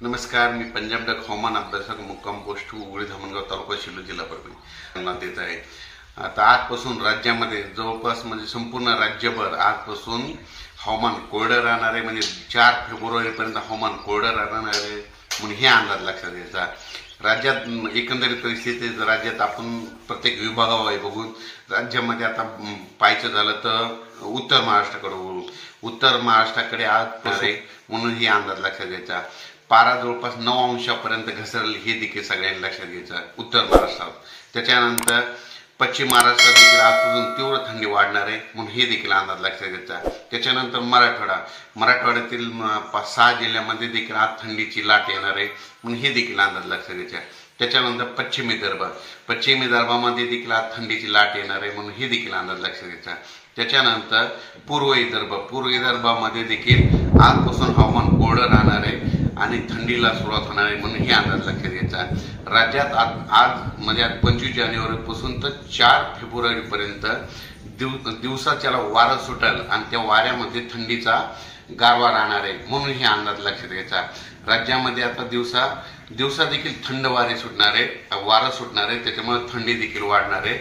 नमस्कार, मी पंजाब डक हवामान अभ्यासक मुक्काम पोस्ट उघडी धामणगाव तालुका शिल्लू जिल्हा परभणी देत आहे. आता आजपासून राज्यामध्ये जवळपास म्हणजे संपूर्ण राज्यभर आजपासून हवामान कोरडं राहणार आहे. म्हणजे 4 फेब्रुवारीपर्यंत हवामान कोरडं राहणार आहे म्हणून हे अंदाज लक्षात घ्यायचा. राज्यात एकंदरीत परिस्थिती राज्यात आपण प्रत्येक विभागावर बघून राज्यामध्ये आता पाहायचं झालं तर उत्तर महाराष्ट्राकडे आज आहे म्हणून हे अंदाज लक्षात घ्यायचा. पारा जवळपास 9 अंशापर्यंत घसरली हे देखील सगळ्यांनी लक्षात घ्यायचं उत्तर महाराष्ट्रात. त्याच्यानंतर पश्चिम महाराष्ट्रात देखील आजपासून तीव्र थंडी वाढणार आहे म्हणून हे देखील अंदाज लक्षात घ्यायचा. त्याच्यानंतर मराठवाड्यातील 5-6 जिल्ह्यामध्ये देखील आज थंडीची लाट येणार आहे म्हणून हे देखील अंदाज लक्षात घ्यायचा. त्याच्यानंतर पश्चिमी विदर्भामध्ये देखील आज थंडीची लाट येणार आहे म्हणून हे देखील अंदाज लक्षात घ्यायचा. त्याच्यानंतर पूर्व विदर्भामध्ये देखील आजपासून हवामान कोरडं राहणार आहे आणि थंडीला सुरुवात होणार आहे म्हणून हे अंदाज लक्षात घ्यायचा. राज्यात आज म्हणजे 25 जानेवारीपासून तर 4 फेब्रुवारीपर्यंत दिवसाच्याला वारं सुटेल आणि त्या वाऱ्यामध्ये थंडीचा गारवा राहणार आहे म्हणून हे अंदाज लक्षात घ्यायचा. राज्यामध्ये आता दिवसा देखील थंड वारं सुटणार आहे, त्याच्यामुळे थंडी देखील वाढणार आहे.